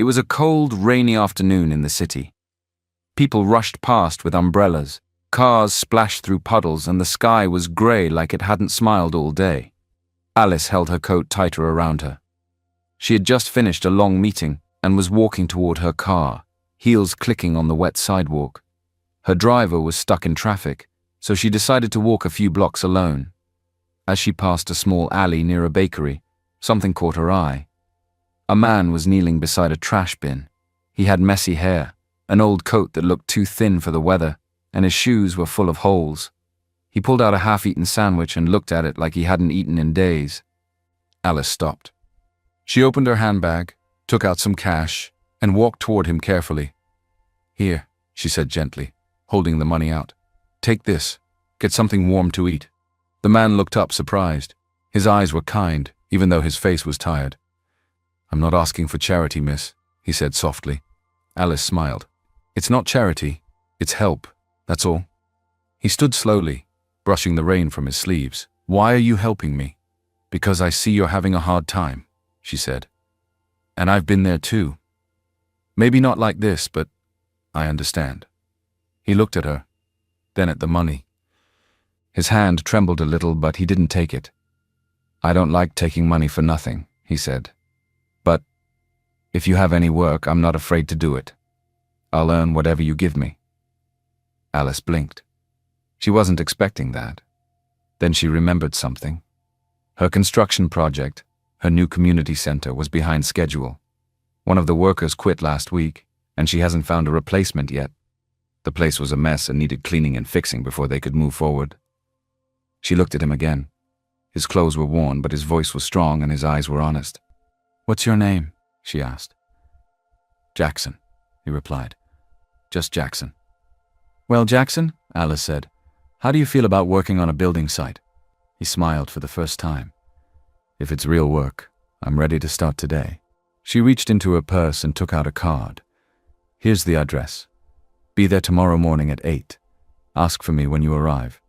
It was a cold, rainy afternoon in the city. People rushed past with umbrellas, cars splashed through puddles, and the sky was grey like it hadn't smiled all day. Alice held her coat tighter around her. She had just finished a long meeting and was walking toward her car, heels clicking on the wet sidewalk. Her driver was stuck in traffic, so she decided to walk a few blocks alone. As she passed a small alley near a bakery, something caught her eye. A man was kneeling beside a trash bin. He had messy hair, an old coat that looked too thin for the weather, and his shoes were full of holes. He pulled out a half-eaten sandwich and looked at it like he hadn't eaten in days. Alice stopped. She opened her handbag, took out some cash, and walked toward him carefully. "Here," she said gently, holding the money out. "Take this. Get something warm to eat." The man looked up surprised. His eyes were kind, even though his face was tired. "I'm not asking for charity, miss," he said softly. Alice smiled. "It's not charity, it's help, that's all." He stood slowly, brushing the rain from his sleeves. "Why are you helping me?" "Because I see you're having a hard time," she said. "And I've been there too. Maybe not like this, but I understand." He looked at her, then at the money. His hand trembled a little, but he didn't take it. "I don't like taking money for nothing," he said. "But if you have any work, I'm not afraid to do it. I'll earn whatever you give me." Alice blinked. She wasn't expecting that. Then she remembered something. Her construction project, her new community center, was behind schedule. One of the workers quit last week, and she hasn't found a replacement yet. The place was a mess and needed cleaning and fixing before they could move forward. She looked at him again. His clothes were worn, but his voice was strong and his eyes were honest. "What's your name?" she asked. "Jackson," he replied. "Just Jackson." "Well, Jackson," Alice said, "how do you feel about working on a building site?" He smiled for the first time. "If it's real work, I'm ready to start today." She reached into her purse and took out a card. "Here's the address. Be there tomorrow morning at 8. Ask for me when you arrive."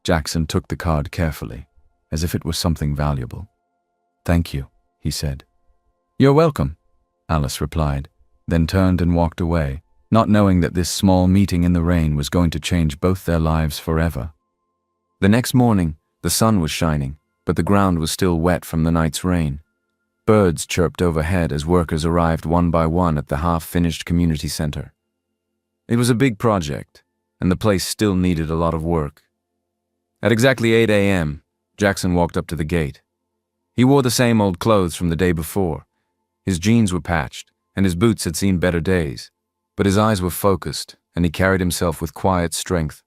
Jackson took the card carefully, as if it was something valuable. "Thank you," he said. "You're welcome," Alice replied, then turned and walked away, not knowing that this small meeting in the rain was going to change both their lives forever. The next morning, the sun was shining, but the ground was still wet from the night's rain. Birds chirped overhead as workers arrived one by one at the half-finished community center. It was a big project, and the place still needed a lot of work. At exactly 8 a.m., Jackson walked up to the gate. He wore the same old clothes from the day before. His jeans were patched, and his boots had seen better days, but his eyes were focused, and he carried himself with quiet strength.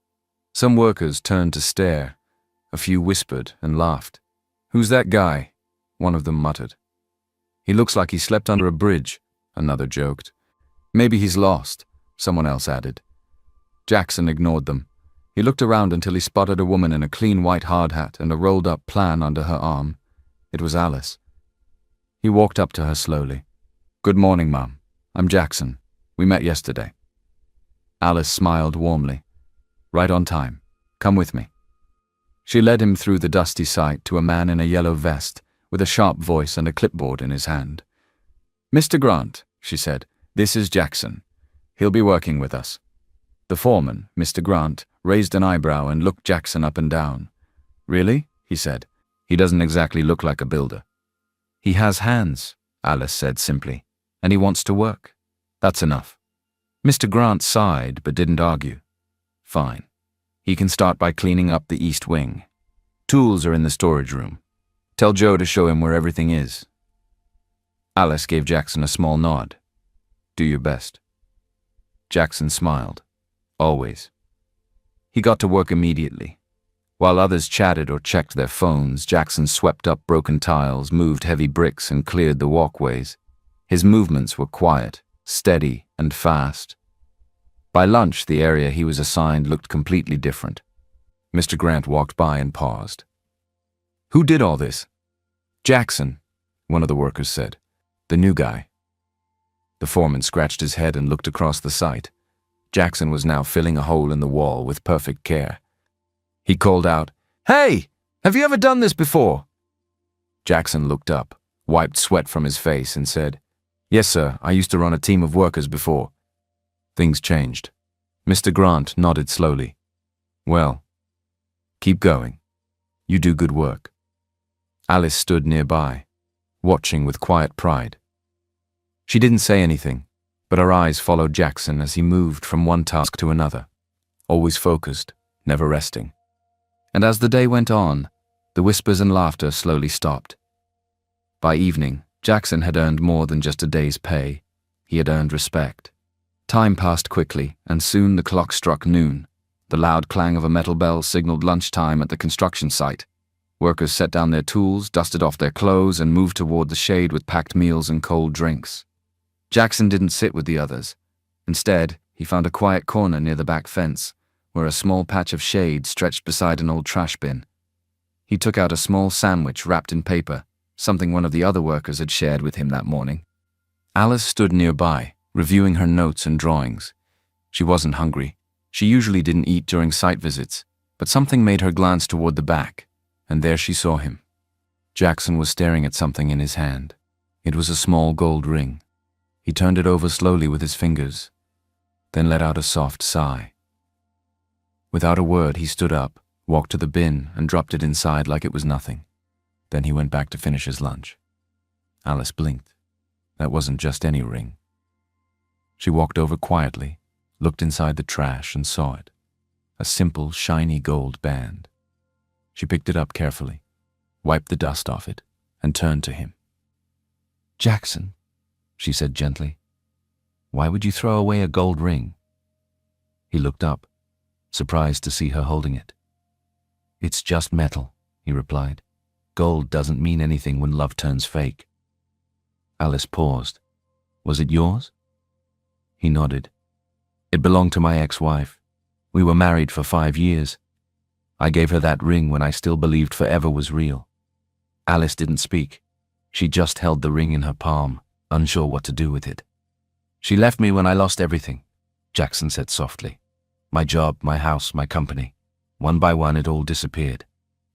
Some workers turned to stare. A few whispered and laughed. "Who's that guy?" one of them muttered. "He looks like he slept under a bridge," another joked. "Maybe he's lost," someone else added. Jackson ignored them. He looked around until he spotted a woman in a clean white hard hat and a rolled-up plan under her arm. It was Alice. He walked up to her slowly. "Good morning, Mom. I'm Jackson. We met yesterday." Alice smiled warmly. "Right on time. Come with me." She led him through the dusty site to a man in a yellow vest, with a sharp voice and a clipboard in his hand. "Mr. Grant," she said, "this is Jackson. He'll be working with us." The foreman, Mr. Grant, raised an eyebrow and looked Jackson up and down. "Really?" he said. "He doesn't exactly look like a builder." "He has hands," Alice said simply, "and he wants to work. That's enough." Mr. Grant sighed but didn't argue. "Fine. He can start by cleaning up the east wing. Tools are in the storage room. Tell Joe to show him where everything is." Alice gave Jackson a small nod. "Do your best." Jackson smiled. Always. He got to work immediately. While others chatted or checked their phones, Jackson swept up broken tiles, moved heavy bricks, and cleared the walkways. His movements were quiet, steady, and fast. By lunch, the area he was assigned looked completely different. Mr. Grant walked by and paused. "Who did all this?" "Jackson," one of the workers said. "The new guy." The foreman scratched his head and looked across the site. Jackson was now filling a hole in the wall with perfect care. He called out, "Hey, have you ever done this before?" Jackson looked up, wiped sweat from his face, and said, Yes, sir, I used to run a team of workers before. Things changed. Mr. Grant nodded slowly. Well, keep going. You do good work. Alice stood nearby, watching with quiet pride. She didn't say anything, but her eyes followed Jackson as he moved from one task to another, always focused, never resting. And as the day went on, the whispers and laughter slowly stopped. By evening, Jackson had earned more than just a day's pay. He had earned respect. Time passed quickly, and soon the clock struck noon. The loud clang of a metal bell signaled lunchtime at the construction site. Workers set down their tools, dusted off their clothes, and moved toward the shade with packed meals and cold drinks. Jackson didn't sit with the others. Instead, he found a quiet corner near the back fence, where a small patch of shade stretched beside an old trash bin. He took out a small sandwich wrapped in paper, something one of the other workers had shared with him that morning. Alice stood nearby, reviewing her notes and drawings. She wasn't hungry. She usually didn't eat during site visits, but something made her glance toward the back, and there she saw him. Jackson was staring at something in his hand. It was a small gold ring. He turned it over slowly with his fingers, then let out a soft sigh. Without a word, he stood up, walked to the bin, and dropped it inside like it was nothing. Then he went back to finish his lunch. Alice blinked. That wasn't just any ring. She walked over quietly, looked inside the trash, and saw it. A simple, shiny gold band. She picked it up carefully, wiped the dust off it, and turned to him. "Jackson," she said gently, "why would you throw away a gold ring?" He looked up, surprised to see her holding it. "It's just metal," he replied. "Gold doesn't mean anything when love turns fake." Alice paused. "Was it yours?" He nodded. "It belonged to my ex-wife. We were married for 5 years. I gave her that ring when I still believed forever was real." Alice didn't speak. She just held the ring in her palm, unsure what to do with it. "She left me when I lost everything," Jackson said softly. "My job, my house, my company. One by one it all disappeared.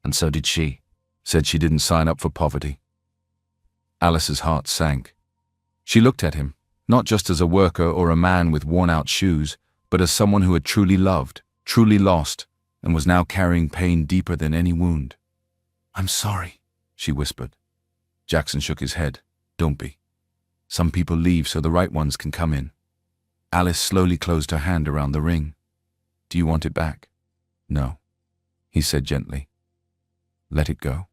And so did she. Said she didn't sign up for poverty." Alice's heart sank. She looked at him, not just as a worker or a man with worn-out shoes, but as someone who had truly loved, truly lost, and was now carrying pain deeper than any wound. "I'm sorry," she whispered. Jackson shook his head. "Don't be. Some people leave so the right ones can come in." Alice slowly closed her hand around the ring. "Do you want it back?" "No," he said gently. "Let it go."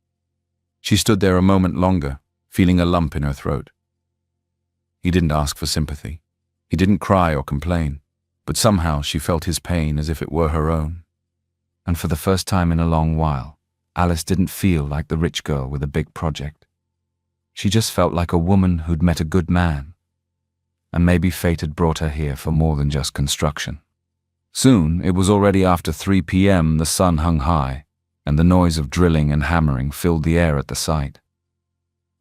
She stood there a moment longer, feeling a lump in her throat. He didn't ask for sympathy. He didn't cry or complain, but somehow she felt his pain as if it were her own. And for the first time in a long while, Alice didn't feel like the rich girl with a big project. She just felt like a woman who'd met a good man. And maybe fate had brought her here for more than just construction. Soon, it was already after 3 p.m., the sun hung high, and the noise of drilling and hammering filled the air at the site.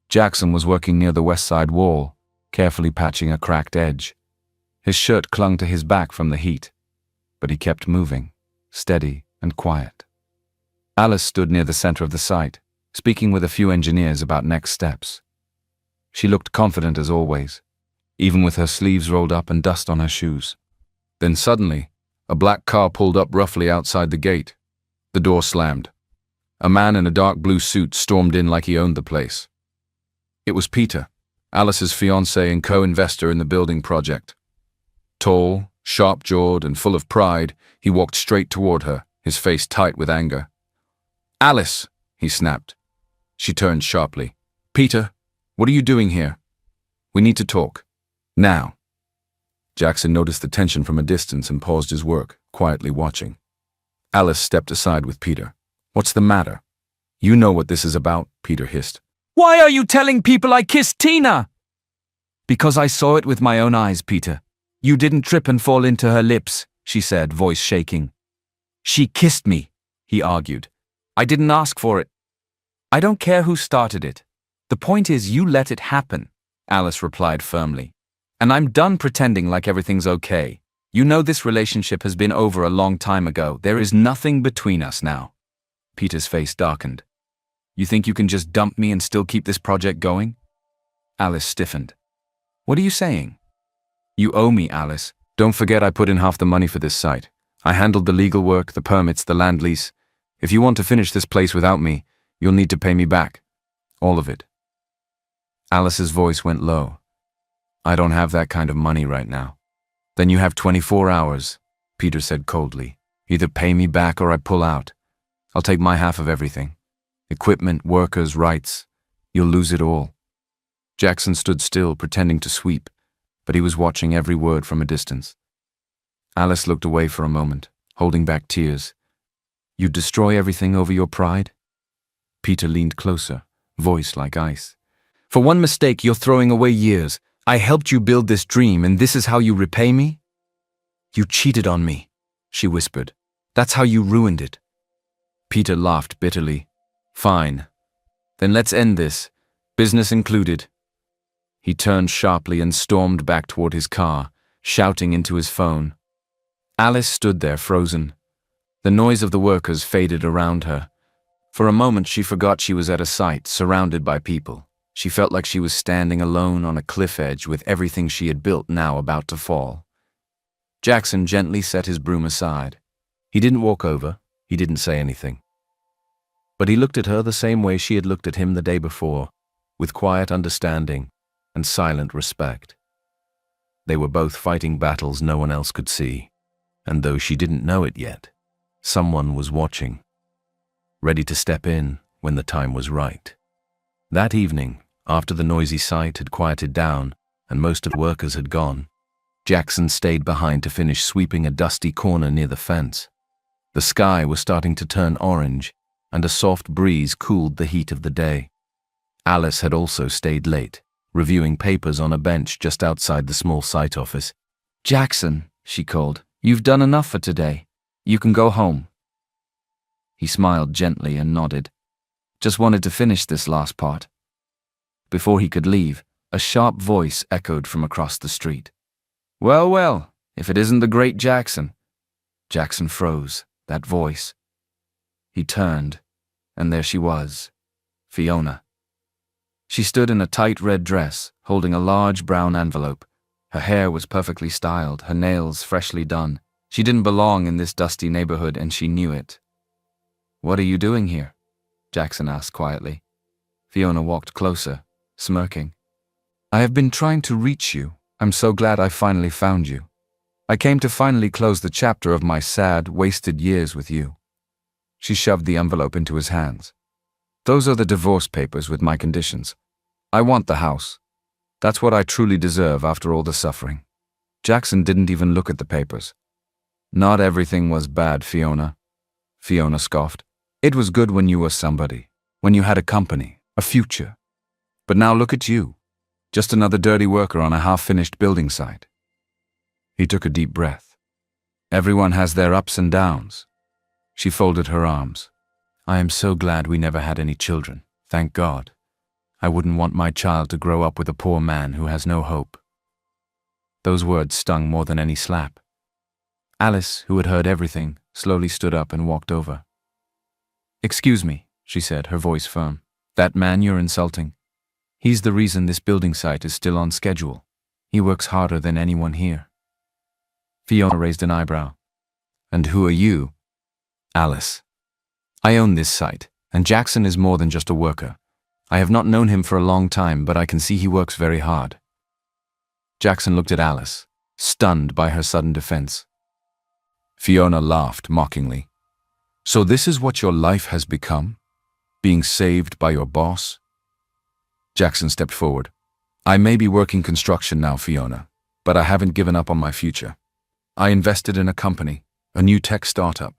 Jackson was working near the west side wall, carefully patching a cracked edge. His shirt clung to his back from the heat, but he kept moving, steady and quiet. Alice stood near the center of the site, speaking with a few engineers about next steps. She looked confident as always, even with her sleeves rolled up and dust on her shoes. Then suddenly, a black car pulled up roughly outside the gate. The door slammed. A man in a dark blue suit stormed in like he owned the place. It was Peter, Alice's fiancé and co-investor in the building project. Tall, sharp-jawed, and full of pride, he walked straight toward her, his face tight with anger. "Alice!" he snapped. She turned sharply. "Peter, what are you doing here? We need to talk. Now." Jackson noticed the tension from a distance and paused his work, quietly watching. Alice stepped aside with Peter. "What's the matter?" "You know what this is about," Peter hissed. "Why are you telling people I kissed Tina?" "Because I saw it with my own eyes, Peter. You didn't trip and fall into her lips," she said, voice shaking. "She kissed me," he argued. "I didn't ask for it." "I don't care who started it. The point is you let it happen," Alice replied firmly. "And I'm done pretending like everything's okay. You know this relationship has been over a long time ago. There is nothing between us now." Peter's face darkened. "You think you can just dump me and still keep this project going?" Alice stiffened. What are you saying? You owe me, Alice. Don't forget I put in half the money for this site. I handled the legal work, the permits, the land lease. If you want to finish this place without me, you'll need to pay me back. All of it. Alice's voice went low. I don't have that kind of money right now. Then you have 24 hours, Peter said coldly. Either pay me back or I pull out. I'll take my half of everything. Equipment, workers, rights. You'll lose it all. Jackson stood still, pretending to sweep, but he was watching every word from a distance. Alice looked away for a moment, holding back tears. You'd destroy everything over your pride? Peter leaned closer, voice like ice. For one mistake, you're throwing away years. I helped you build this dream, and this is how you repay me? You cheated on me, she whispered. That's how you ruined it. Peter laughed bitterly. Fine. Then let's end this, business included. He turned sharply and stormed back toward his car, shouting into his phone. Alice stood there frozen. The noise of the workers faded around her. For a moment she forgot she was at a site surrounded by people. She felt like she was standing alone on a cliff edge with everything she had built now about to fall. Jackson gently set his broom aside. He didn't walk over, he didn't say anything. But he looked at her the same way she had looked at him the day before, with quiet understanding and silent respect. They were both fighting battles no one else could see, and though she didn't know it yet, someone was watching, ready to step in when the time was right. That evening, after the noisy site had quieted down and most of the workers had gone, Jackson stayed behind to finish sweeping a dusty corner near the fence. The sky was starting to turn orange, and a soft breeze cooled the heat of the day. Alice had also stayed late, reviewing papers on a bench just outside the small site office. Jackson, she called, you've done enough for today. You can go home. He smiled gently and nodded. Just wanted to finish this last part. Before he could leave, a sharp voice echoed from across the street. Well, well, if it isn't the great Jackson. Jackson froze, that voice. He turned, and there she was, Fiona. She stood in a tight red dress, holding a large brown envelope. Her hair was perfectly styled, her nails freshly done. She didn't belong in this dusty neighborhood, and she knew it. What are you doing here? Jackson asked quietly. Fiona walked closer, smirking. I have been trying to reach you. I'm so glad I finally found you. I came to finally close the chapter of my sad, wasted years with you. She shoved the envelope into his hands. Those are the divorce papers with my conditions. I want the house. That's what I truly deserve after all the suffering. Jackson didn't even look at the papers. Not everything was bad, Fiona. Fiona scoffed. It was good when you were somebody, when you had a company, a future. But now look at you. Just another dirty worker on a half-finished building site. He took a deep breath. Everyone has their ups and downs. She folded her arms. I am so glad we never had any children, thank God. I wouldn't want my child to grow up with a poor man who has no hope. Those words stung more than any slap. Alice, who had heard everything, slowly stood up and walked over. Excuse me, she said, her voice firm. That man you're insulting? He's the reason this building site is still on schedule. He works harder than anyone here. Fiona raised an eyebrow. And who are you? Alice. I own this site, and Jackson is more than just a worker. I have not known him for a long time, but I can see he works very hard. Jackson looked at Alice, stunned by her sudden defense. Fiona laughed mockingly. So this is what your life has become? Being saved by your boss? Jackson stepped forward. I may be working construction now, Fiona, but I haven't given up on my future. I invested in a company, a new tech startup.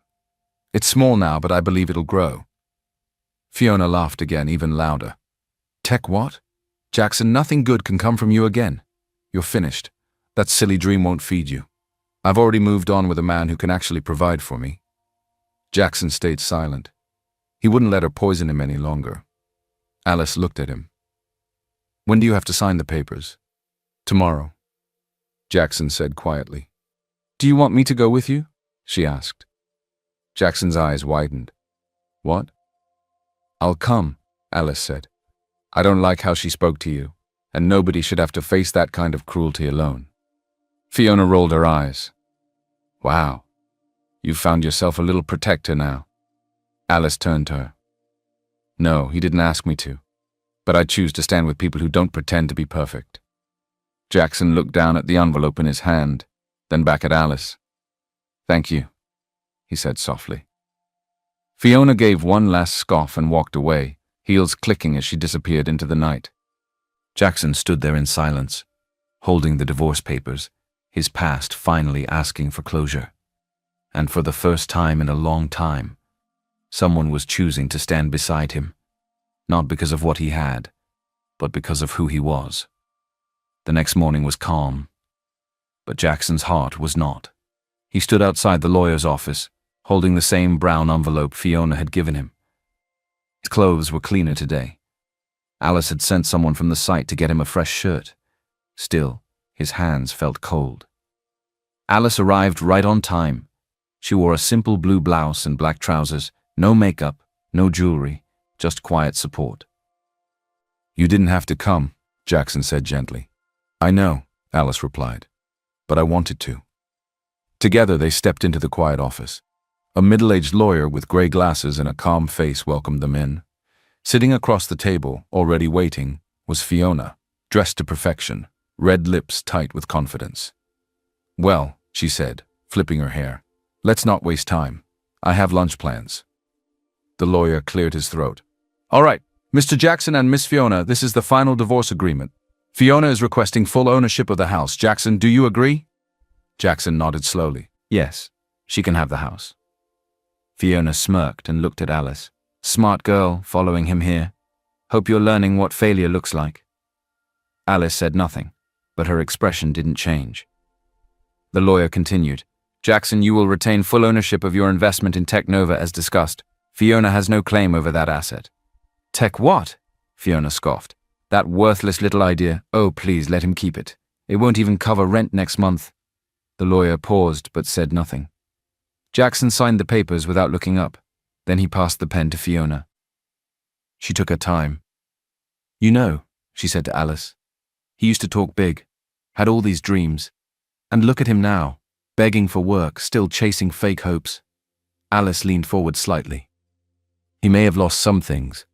It's small now, but I believe it'll grow. Fiona laughed again, even louder. Tech what? Jackson, nothing good can come from you again. You're finished. That silly dream won't feed you. I've already moved on with a man who can actually provide for me. Jackson stayed silent. He wouldn't let her poison him any longer. Alice looked at him. When do you have to sign the papers? Tomorrow, Jackson said quietly. Do you want me to go with you? She asked. Jackson's eyes widened. What? I'll come, Alice said. I don't like how she spoke to you. and nobody should have to face that kind of cruelty alone. Fiona rolled her eyes. Wow, you've found yourself a little protector now. Alice turned to her. No, he didn't ask me to, but I choose to stand with people who don't pretend to be perfect. Jackson looked down at the envelope in his hand, then back at Alice. Thank you, he said softly. Fiona gave one last scoff and walked away, heels clicking as she disappeared into the night. Jackson stood there in silence, holding the divorce papers, his past finally asking for closure. And for the first time in a long time, someone was choosing to stand beside him, not because of what he had, but because of who he was. The next morning was calm, but Jackson's heart was not. He stood outside the lawyer's office, holding the same brown envelope Fiona had given him. His clothes were cleaner today. Alice had sent someone from the site to get him a fresh shirt. Still, his hands felt cold. Alice arrived right on time. She wore a simple blue blouse and black trousers, no makeup, no jewelry, just quiet support. You didn't have to come, Jackson said gently. I know, Alice replied, but I wanted to. Together they stepped into the quiet office. A middle-aged lawyer with gray glasses and a calm face welcomed them in. Sitting across the table, already waiting, was Fiona, dressed to perfection, red lips tight with confidence. Well, she said, flipping her hair, let's not waste time. I have lunch plans. The lawyer cleared his throat. All right, Mr. Jackson and Miss Fiona, this is the final divorce agreement. Fiona is requesting full ownership of the house. Jackson, do you agree? Jackson nodded slowly. Yes, she can have the house. Fiona smirked and looked at Alice. Smart girl, following him here. Hope you're learning what failure looks like. Alice said nothing, but her expression didn't change. The lawyer continued. Jackson, you will retain full ownership of your investment in Technova as discussed. Fiona has no claim over that asset. Tech what? Fiona scoffed. That worthless little idea. Oh, please, let him keep it. It won't even cover rent next month. The lawyer paused but said nothing. Jackson signed the papers without looking up. Then he passed the pen to Fiona. She took her time. You know, she said to Alice, he used to talk big, had all these dreams. And look at him now, begging for work, still chasing fake hopes. Alice leaned forward slightly. He may have lost some things,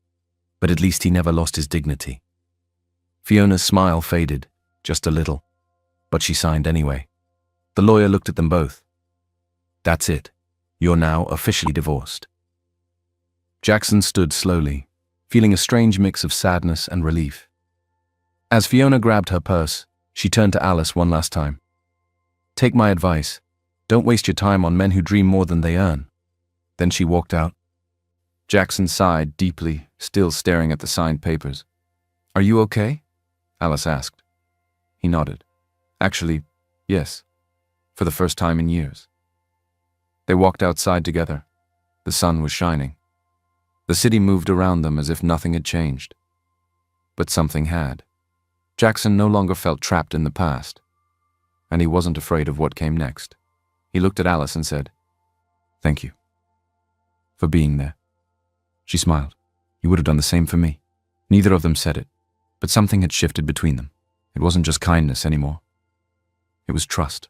but at least he never lost his dignity. Fiona's smile faded, just a little, but she signed anyway. The lawyer looked at them both. That's it. You're now officially divorced. Jackson stood slowly, feeling a strange mix of sadness and relief. As Fiona grabbed her purse, she turned to Alice one last time. Take my advice. Don't waste your time on men who dream more than they earn. Then she walked out. Jackson sighed deeply, still staring at the signed papers. Are you okay? Alice asked. He nodded. Actually, yes. For the first time in years. They walked outside together. The sun was shining. The city moved around them as if nothing had changed. But something had. Jackson no longer felt trapped in the past. And he wasn't afraid of what came next. He looked at Alice and said, Thank you. For being there. She smiled. You would have done the same for me. Neither of them said it, but something had shifted between them. It wasn't just kindness anymore. It was trust.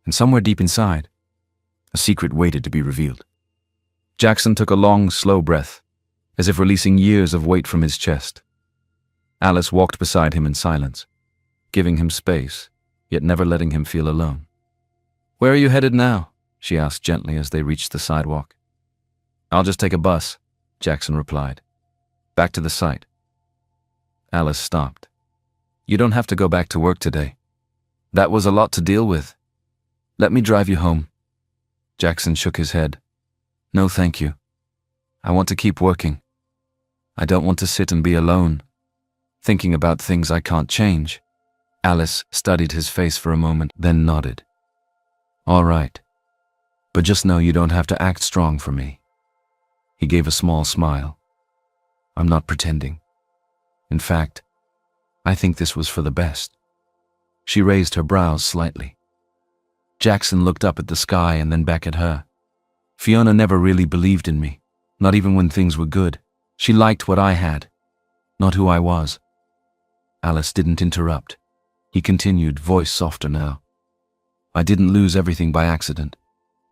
And somewhere deep inside, a secret waited to be revealed. Jackson took a long, slow breath, as if releasing years of weight from his chest. Alice walked beside him in silence, giving him space, yet never letting him feel alone. Where are you headed now? She asked gently as they reached the sidewalk. I'll just take a bus, Jackson replied. Back to the site. Alice stopped. You don't have to go back to work today. That was a lot to deal with. Let me drive you home. Jackson shook his head. No, thank you. I want to keep working. I don't want to sit and be alone, thinking about things I can't change. Alice studied his face for a moment, then nodded. All right. But just know you don't have to act strong for me. He gave a small smile. I'm not pretending. In fact, I think this was for the best. She raised her brows slightly. Jackson looked up at the sky and then back at her. Fiona never really believed in me, not even when things were good. She liked what I had, not who I was. Alice didn't interrupt. He continued, voice softer now. I didn't lose everything by accident.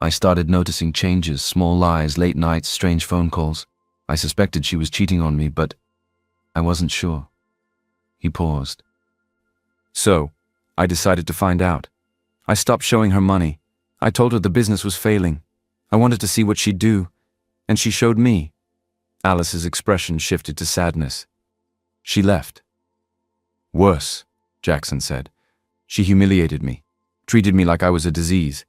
I started noticing changes, small lies, late nights, strange phone calls. I suspected she was cheating on me, but I wasn't sure. He paused. So, I decided to find out. I stopped showing her money. I told her the business was failing. I wanted to see what she'd do, and she showed me. Alice's expression shifted to sadness. She left. Worse, Jackson said. She humiliated me, treated me like I was a disease.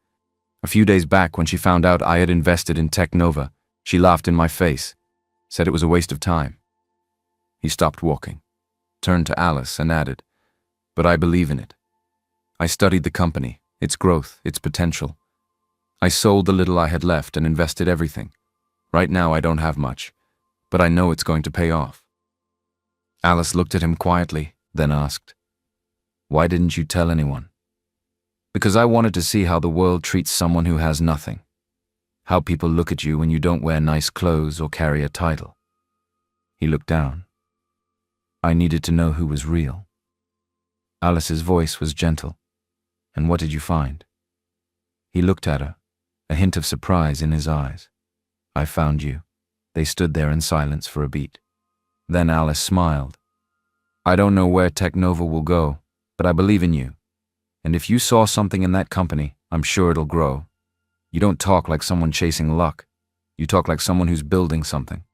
A few days back, when she found out I had invested in Technova, she laughed in my face, said it was a waste of time. He stopped walking, turned to Alice and added, but I believe in it. I studied the company, its growth, its potential. I sold the little I had left and invested everything. Right now I don't have much, but I know it's going to pay off. Alice looked at him quietly, then asked, why didn't you tell anyone? Because I wanted to see how the world treats someone who has nothing. How people look at you when you don't wear nice clothes or carry a title. He looked down. I needed to know who was real. Alice's voice was gentle. And what did you find? He looked at her, a hint of surprise in his eyes. I found you. They stood there in silence for a beat. Then Alice smiled. I don't know where Technova will go, but I believe in you. And if you saw something in that company, I'm sure it'll grow. You don't talk like someone chasing luck. You talk like someone who's building something.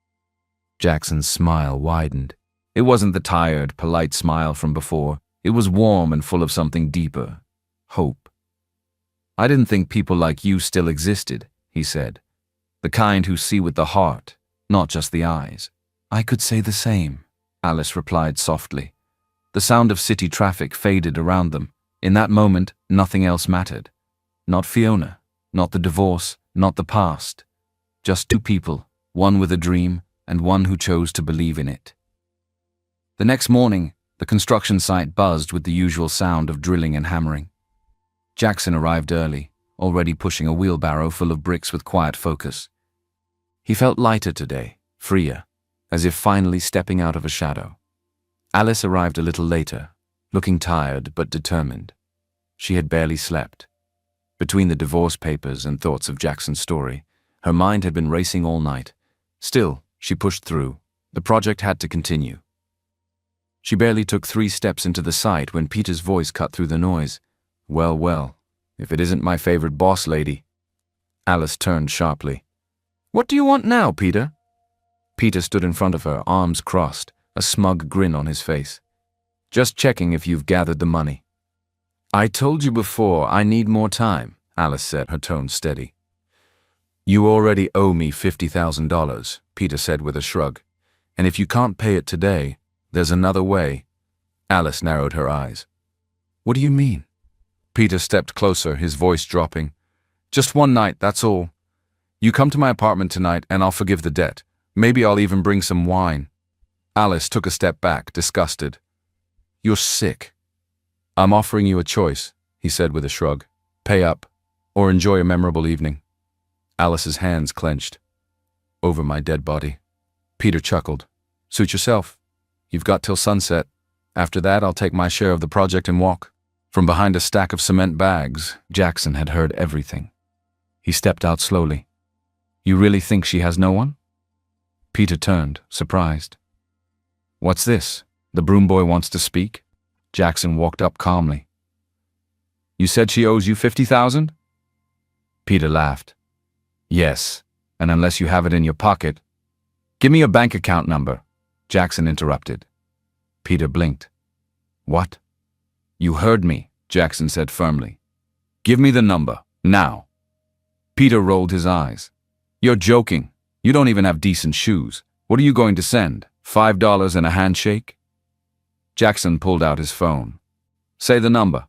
Jackson's smile widened. It wasn't the tired, polite smile from before. It was warm and full of something deeper. Hope. I didn't think people like you still existed, he said. The kind who see with the heart, not just the eyes. I could say the same, Alice replied softly. The sound of city traffic faded around them. In that moment, nothing else mattered. Not Fiona, not the divorce, not the past. Just two people, one with a dream and one who chose to believe in it. The next morning, the construction site buzzed with the usual sound of drilling and hammering. Jackson arrived early, already pushing a wheelbarrow full of bricks with quiet focus. He felt lighter today, freer, as if finally stepping out of a shadow. Alice arrived a little later, looking tired but determined. She had barely slept. Between the divorce papers and thoughts of Jackson's story, her mind had been racing all night. Still, she pushed through. The project had to continue. She barely took 3 steps into the site when Peter's voice cut through the noise. Well, well, if it isn't my favorite boss lady. Alice turned sharply. What do you want now, Peter? Peter stood in front of her, arms crossed, a smug grin on his face. Just checking if you've gathered the money. I told you before I need more time, Alice said, her tone steady. You already owe me $50,000, Peter said with a shrug. And if you can't pay it today, there's another way. Alice narrowed her eyes. What do you mean? Peter stepped closer, his voice dropping. Just one night, that's all. You come to my apartment tonight and I'll forgive the debt. Maybe I'll even bring some wine. Alice took a step back, disgusted. You're sick. I'm offering you a choice, he said with a shrug. Pay up, or enjoy a memorable evening. Alice's hands clenched. Over my dead body. Peter chuckled. Suit yourself. You've got till sunset. After that, I'll take my share of the project and walk. From behind a stack of cement bags, Jackson had heard everything. He stepped out slowly. You really think she has no one? Peter turned, surprised. What's this? The broom boy wants to speak? Jackson walked up calmly. You said she owes you $50,000? Peter laughed. Yes, and unless you have it in your pocket. Give me your bank account number, Jackson interrupted. Peter blinked. What? You heard me, Jackson said firmly. Give me the number, now. Peter rolled his eyes. You're joking. You don't even have decent shoes. What are you going to send? $5 and a handshake? Jackson pulled out his phone. Say the number.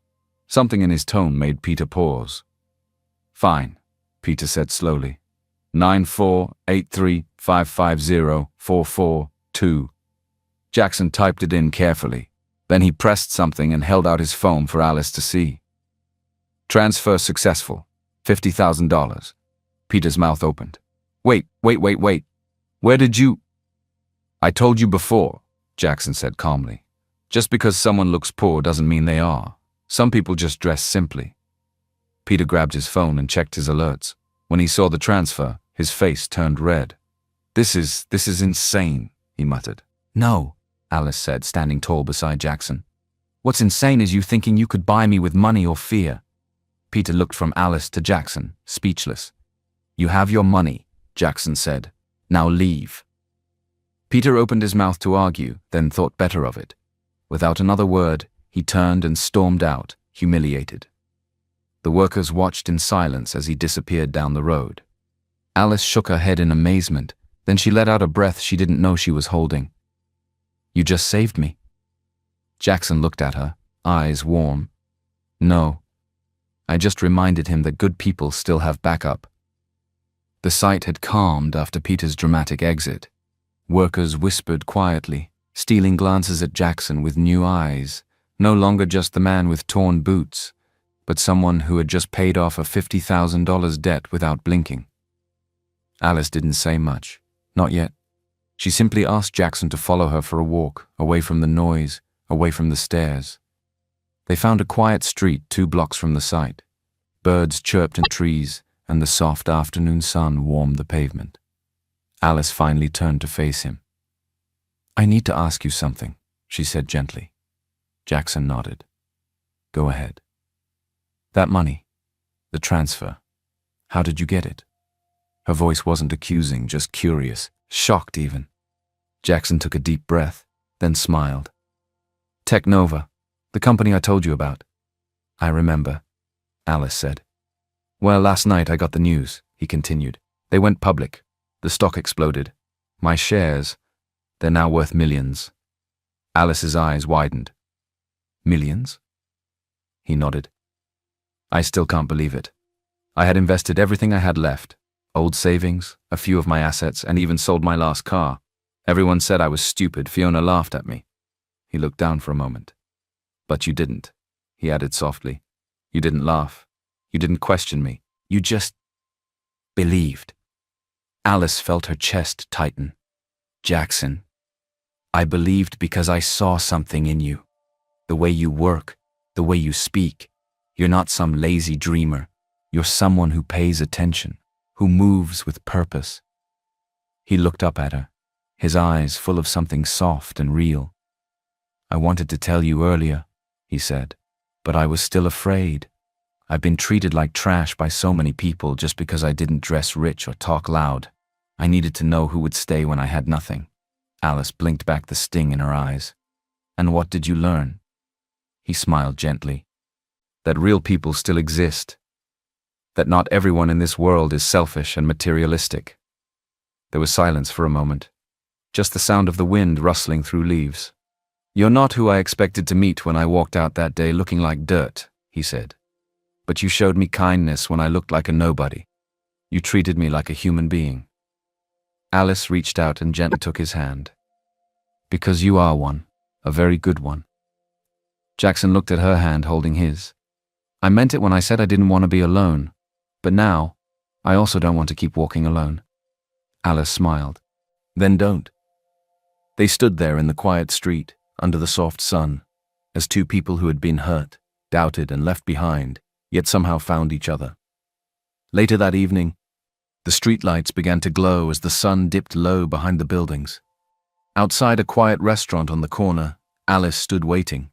Something in his tone made Peter pause. Fine, Peter said slowly. 94835504442. Jackson typed it in carefully. Then he pressed something and held out his phone for Alice to see. Transfer successful. $50,000. Peter's mouth opened. Wait. Where did you... I told you before, Jackson said calmly. Just because someone looks poor doesn't mean they are. Some people just dress simply. Peter grabbed his phone and checked his alerts. When he saw the transfer, his face turned red. This is insane, he muttered. No, Alice said, standing tall beside Jackson. What's insane is you thinking you could buy me with money or fear. Peter looked from Alice to Jackson, speechless. You have your money, Jackson said. Now leave. Peter opened his mouth to argue, then thought better of it. Without another word, he turned and stormed out, humiliated. The workers watched in silence as he disappeared down the road. Alice shook her head in amazement, then she let out a breath she didn't know she was holding. You just saved me. Jackson looked at her, eyes warm. No. I just reminded him that good people still have backup. The sight had calmed after Peter's dramatic exit. Workers whispered quietly, stealing glances at Jackson with new eyes, no longer just the man with torn boots, but someone who had just paid off a $50,000 debt without blinking. Alice didn't say much, not yet. She simply asked Jackson to follow her for a walk, away from the noise, away from the stairs. They found a quiet street 2 blocks from the site. Birds chirped in trees, and the soft afternoon sun warmed the pavement. Alice finally turned to face him. I need to ask you something, she said gently. Jackson nodded. Go ahead. That money, the transfer, how did you get it? Her voice wasn't accusing, just curious, shocked even. Jackson took a deep breath, then smiled. Technova, the company I told you about. I remember, Alice said. Well, last night I got the news, he continued. They went public. The stock exploded. My shares, they're now worth millions. Alice's eyes widened. Millions? He nodded. I still can't believe it. I had invested everything I had left. Old savings, a few of my assets, and even sold my last car. Everyone said I was stupid. Fiona laughed at me. He looked down for a moment. But you didn't, he added softly. You didn't laugh. You didn't question me. You just believed. Alice felt her chest tighten. Jackson, I believed because I saw something in you. The way you work, the way you speak. You're not some lazy dreamer. You're someone who pays attention, who moves with purpose. He looked up at her, his eyes full of something soft and real. I wanted to tell you earlier, he said, but I was still afraid. I've been treated like trash by so many people just because I didn't dress rich or talk loud. I needed to know who would stay when I had nothing. Alice blinked back the sting in her eyes. And what did you learn? He smiled gently. That real people still exist. That not everyone in this world is selfish and materialistic. There was silence for a moment. Just the sound of the wind rustling through leaves. You're not who I expected to meet when I walked out that day looking like dirt, he said. But you showed me kindness when I looked like a nobody. You treated me like a human being. Alice reached out and gently took his hand. Because you are one, a very good one. Jackson looked at her hand holding his. I meant it when I said I didn't want to be alone, but now, I also don't want to keep walking alone. Alice smiled. Then don't. They stood there in the quiet street, under the soft sun, as two people who had been hurt, doubted and left behind, yet somehow found each other. Later that evening, the streetlights began to glow as the sun dipped low behind the buildings. Outside a quiet restaurant on the corner, Alice stood waiting.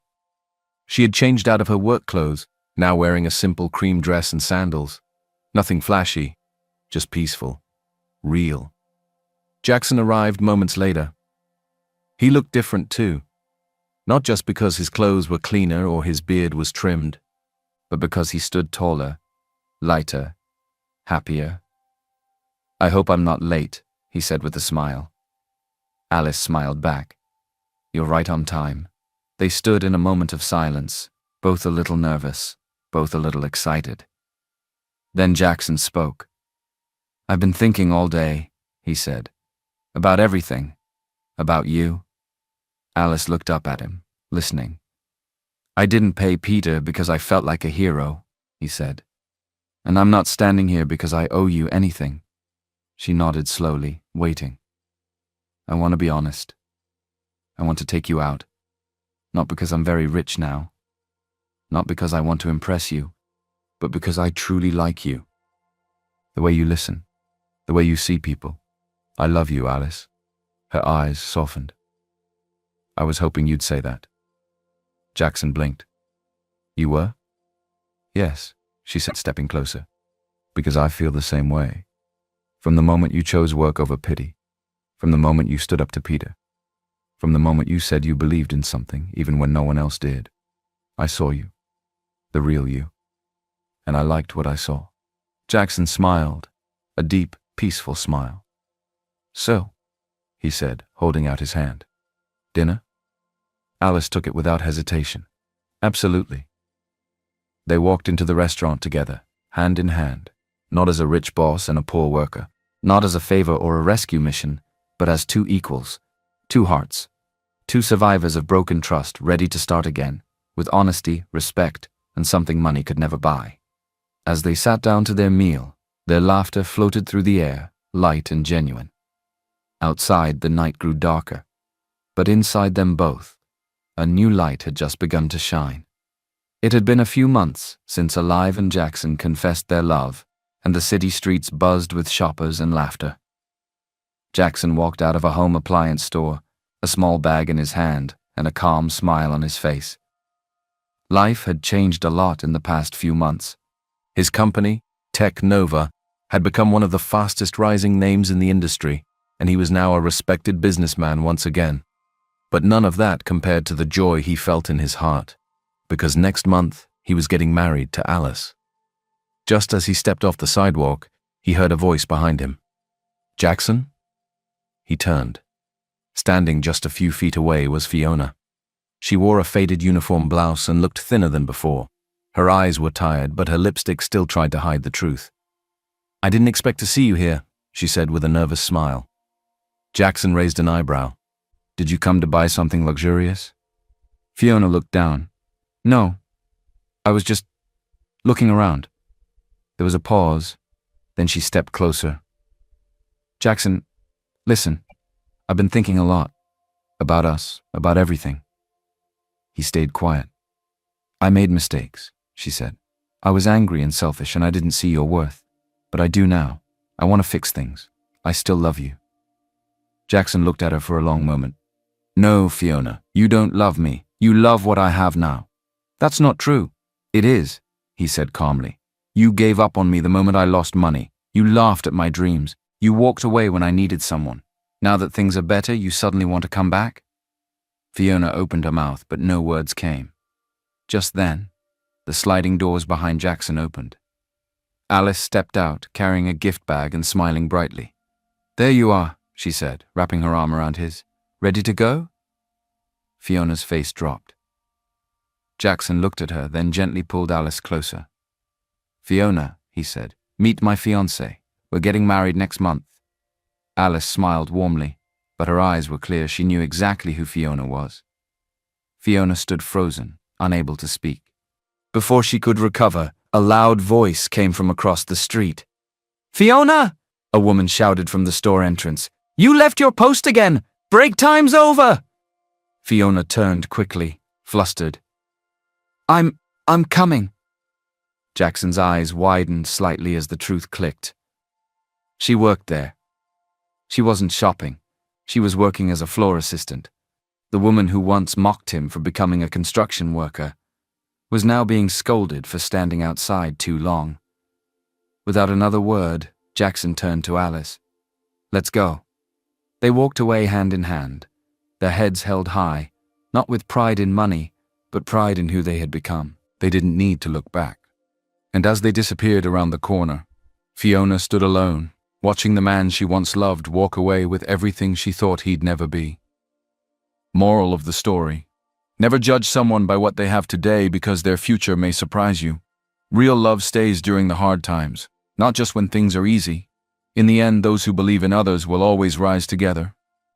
She had changed out of her work clothes, now wearing a simple cream dress and sandals. Nothing flashy, just peaceful, real. Jackson arrived moments later. He looked different too, not just because his clothes were cleaner or his beard was trimmed, but because he stood taller, lighter, happier. I hope I'm not late, he said with a smile. Alice smiled back. You're right on time. They stood in a moment of silence, both a little nervous, both a little excited. Then Jackson spoke. I've been thinking all day, he said, about everything, about you. Alice looked up at him, listening. I didn't pay Peter because I felt like a hero, he said. And I'm not standing here because I owe you anything. She nodded slowly, waiting. I want to be honest. I want to take you out. Not because I'm very rich now. Not because I want to impress you, but because I truly like you. The way you listen, the way you see people. I love you, Alice. Her eyes softened. I was hoping you'd say that. Jackson blinked. You were? Yes, she said, stepping closer. Because I feel the same way. From the moment you chose work over pity. From the moment you stood up to Peter. From the moment you said you believed in something, even when no one else did. I saw you. The real you. And I liked what I saw. Jackson smiled, a deep, peaceful smile. So, he said, holding out his hand. Dinner? Alice took it without hesitation. Absolutely. They walked into the restaurant together, hand in hand, not as a rich boss and a poor worker, not as a favor or a rescue mission, but as two equals, two hearts, two survivors of broken trust ready to start again, with honesty, respect, and something money could never buy. As they sat down to their meal, their laughter floated through the air, light and genuine. Outside, the night grew darker, but inside them both, a new light had just begun to shine. It had been a few months since Alive and Jackson confessed their love, and the city streets buzzed with shoppers and laughter. Jackson walked out of a home appliance store, a small bag in his hand and a calm smile on his face. Life had changed a lot in the past few months. His company, Tech Nova, had become one of the fastest rising names in the industry, and he was now a respected businessman once again. But none of that compared to the joy he felt in his heart, because next month he was getting married to Alice. Just as he stepped off the sidewalk, he heard a voice behind him. Jackson? He turned. Standing just a few feet away was Fiona. She wore a faded uniform blouse and looked thinner than before. Her eyes were tired, but her lipstick still tried to hide the truth. I didn't expect to see you here, she said with a nervous smile. Jackson raised an eyebrow. Did you come to buy something luxurious? Fiona looked down. No, I was just looking around. There was a pause, then she stepped closer. Jackson, listen, I've been thinking a lot. About us, about everything. He stayed quiet. I made mistakes, she said. I was angry and selfish and I didn't see your worth. But I do now. I want to fix things. I still love you. Jackson looked at her for a long moment. No, Fiona, you don't love me. You love what I have now. That's not true. It is, he said calmly. You gave up on me the moment I lost money. You laughed at my dreams. You walked away when I needed someone. Now that things are better, you suddenly want to come back? Fiona opened her mouth, but no words came. Just then, the sliding doors behind Jackson opened. Alice stepped out, carrying a gift bag and smiling brightly. There you are, she said, wrapping her arm around his. Ready to go? Fiona's face dropped. Jackson looked at her, then gently pulled Alice closer. Fiona, he said, meet my fiancé. We're getting married next month. Alice smiled warmly, but her eyes were clear. She knew exactly who Fiona was. Fiona stood frozen, unable to speak. Before she could recover, a loud voice came from across the street. Fiona! A woman shouted from the store entrance. You left your post again! Break time's over! Fiona turned quickly, flustered. I'm coming. Jackson's eyes widened slightly as the truth clicked. She worked there. She wasn't shopping. She was working as a floor assistant. The woman who once mocked him for becoming a construction worker was now being scolded for standing outside too long. Without another word, Jackson turned to Alice. Let's go. They walked away hand in hand, their heads held high, not with pride in money, but pride in who they had become. They didn't need to look back. And as they disappeared around the corner, Fiona stood alone, watching the man she once loved walk away with everything she thought he'd never be. Moral of the story: never judge someone by what they have today, because their future may surprise you. Real love stays during the hard times, not just when things are easy. In the end, those who believe in others will always rise together.